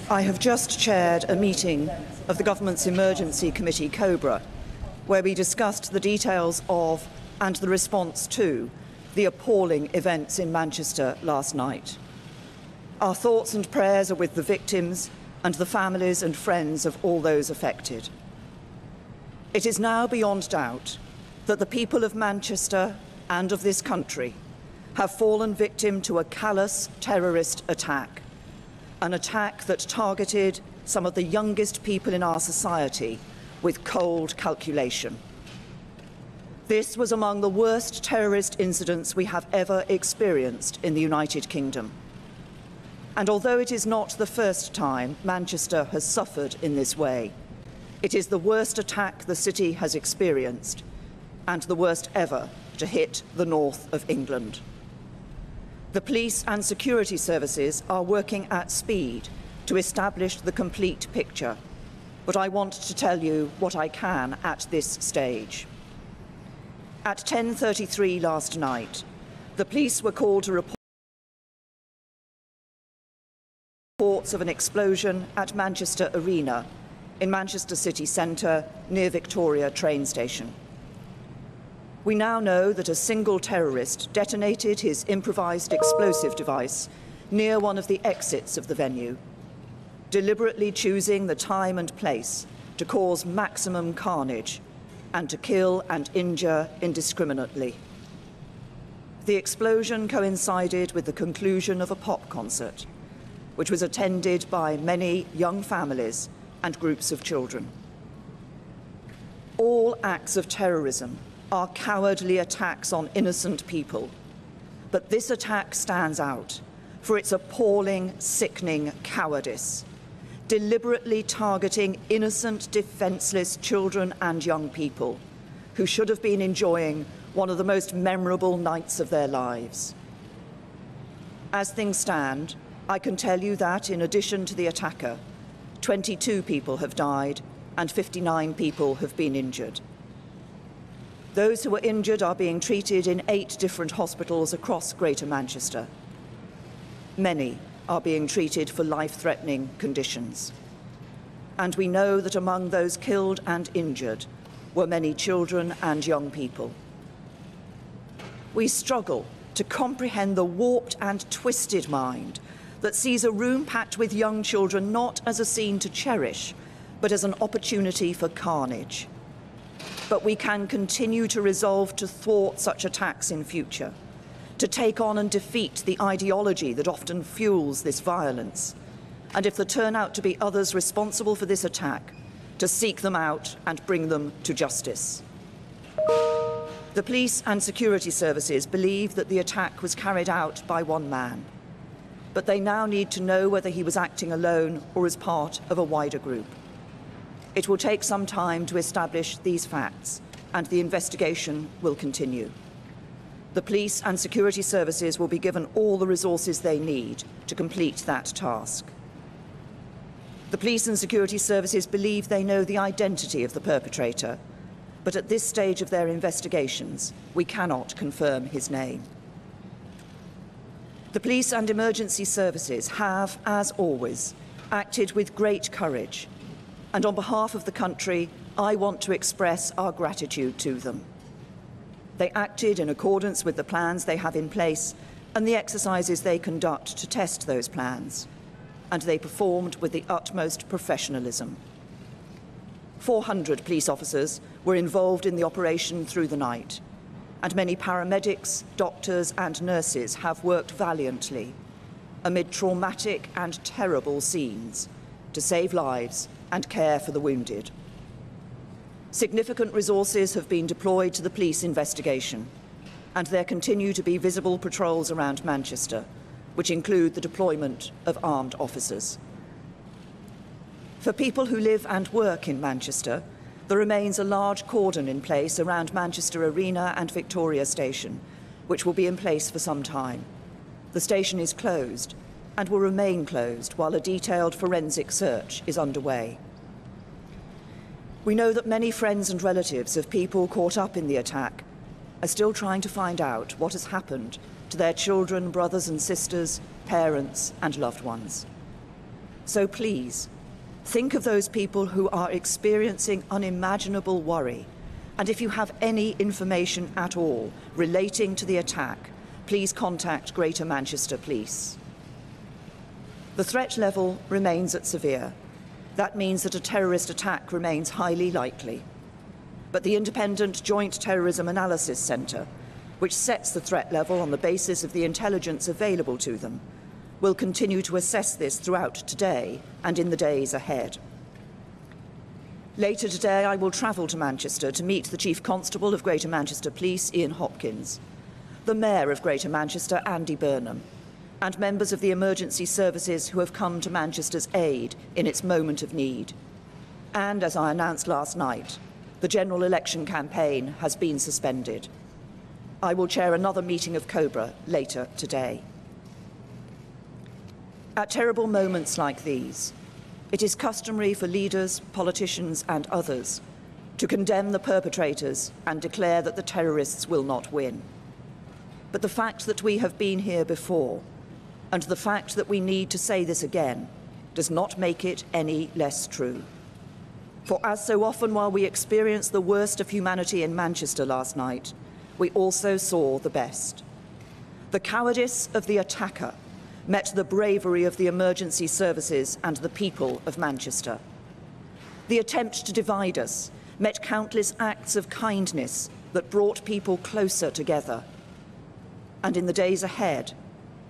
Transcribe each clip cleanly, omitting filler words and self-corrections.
I have just chaired a meeting of the Government's Emergency Committee, COBRA, where we discussed the details of and the response to the appalling events in Manchester last night. Our thoughts and prayers are with the victims and the families and friends of all those affected. It is now beyond doubt that the people of Manchester and of this country have fallen victim to a callous terrorist attack, an attack that targeted some of the youngest people in our society with cold calculation. This was among the worst terrorist incidents we have ever experienced in the United Kingdom. And although it is not the first time Manchester has suffered in this way, it is the worst attack the city has experienced and the worst ever to hit the north of England. The police and security services are working at speed to establish the complete picture, but I want to tell you what I can at this stage. At 10:33 last night, the police were called to report reports of an explosion at Manchester Arena in Manchester city centre near Victoria train station. We now know that a single terrorist detonated his improvised explosive device near one of the exits of the venue, deliberately choosing the time and place to cause maximum carnage and to kill and injure indiscriminately. The explosion coincided with the conclusion of a pop concert, which was attended by many young families and groups of children. All acts of terrorism are cowardly attacks on innocent people, but this attack stands out for its appalling, sickening cowardice, deliberately targeting innocent, defenceless children and young people who should have been enjoying one of the most memorable nights of their lives. As things stand, I can tell you that, in addition to the attacker, 22 people have died and 59 people have been injured. Those who were injured are being treated in 8 different hospitals across Greater Manchester. Many are being treated for life-threatening conditions. And we know that among those killed and injured were many children and young people. We struggle to comprehend the warped and twisted mind that sees a room packed with young children not as a scene to cherish, but as an opportunity for carnage. But we can continue to resolve to thwart such attacks in future, to take on and defeat the ideology that often fuels this violence, and if there turn out to be others responsible for this attack, to seek them out and bring them to justice. The police and security services believe that the attack was carried out by one man, but they now need to know whether he was acting alone or as part of a wider group. It will take some time to establish these facts, and the investigation will continue. The police and security services will be given all the resources they need to complete that task. The police and security services believe they know the identity of the perpetrator, but at this stage of their investigations, we cannot confirm his name. The police and emergency services have, as always, acted with great courage, and on behalf of the country, I want to express our gratitude to them. They acted in accordance with the plans they have in place and the exercises they conduct to test those plans, and they performed with the utmost professionalism. 400 police officers were involved in the operation through the night, and many paramedics, doctors and nurses have worked valiantly amid traumatic and terrible scenes to save lives and care for the wounded. Significant resources have been deployed to the police investigation, and there continue to be visible patrols around Manchester, which include the deployment of armed officers. For people who live and work in Manchester, there remains a large cordon in place around Manchester Arena and Victoria Station, which will be in place for some time. The station is closed and will remain closed while a detailed forensic search is underway. We know that many friends and relatives of people caught up in the attack are still trying to find out what has happened to their children, brothers and sisters, parents and loved ones. So please, think of those people who are experiencing unimaginable worry. And if you have any information at all relating to the attack, please contact Greater Manchester Police. The threat level remains at severe. That means that a terrorist attack remains highly likely. But the Independent Joint Terrorism Analysis Centre, which sets the threat level on the basis of the intelligence available to them, will continue to assess this throughout today and in the days ahead. Later today, I will travel to Manchester to meet the Chief Constable of Greater Manchester Police, Ian Hopkins, the Mayor of Greater Manchester, Andy Burnham, and members of the emergency services who have come to Manchester's aid in its moment of need. And as I announced last night, the general election campaign has been suspended. I will chair another meeting of COBRA later today. At terrible moments like these, it is customary for leaders, politicians, and others to condemn the perpetrators and declare that the terrorists will not win. But the fact that we have been here before, and the fact that we need to say this again, does not make it any less true. For as so often while we experienced the worst of humanity in Manchester last night, we also saw the best. The cowardice of the attacker met the bravery of the emergency services and the people of Manchester. The attempt to divide us met countless acts of kindness that brought people closer together. And in the days ahead,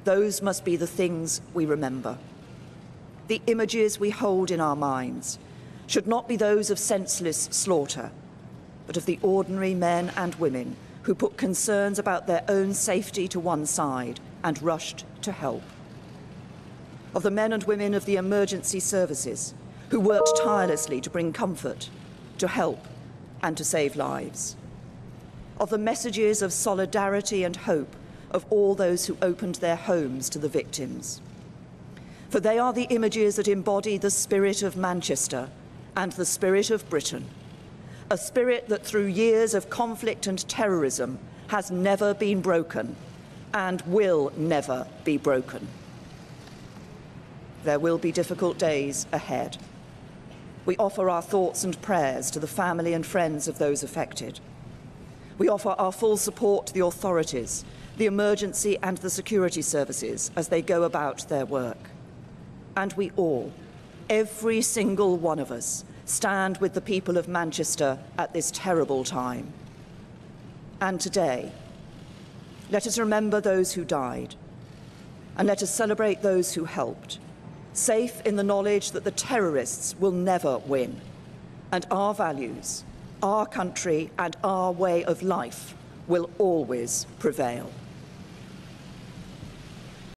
those must be the things we remember. The images we hold in our minds should not be those of senseless slaughter, but of the ordinary men and women who put concerns about their own safety to one side and rushed to help. Of the men and women of the emergency services who worked tirelessly to bring comfort, to help, and to save lives. Of the messages of solidarity and hope of all those who opened their homes to the victims. For they are the images that embody the spirit of Manchester and the spirit of Britain, a spirit that through years of conflict and terrorism has never been broken and will never be broken. There will be difficult days ahead. We offer our thoughts and prayers to the family and friends of those affected. We offer our full support to the authorities, the emergency and the security services as they go about their work. And we all, every single one of us, stand with the people of Manchester at this terrible time. And today, let us remember those who died, and let us celebrate those who helped, safe in the knowledge that the terrorists will never win, and our values, our country, and our way of life will always prevail.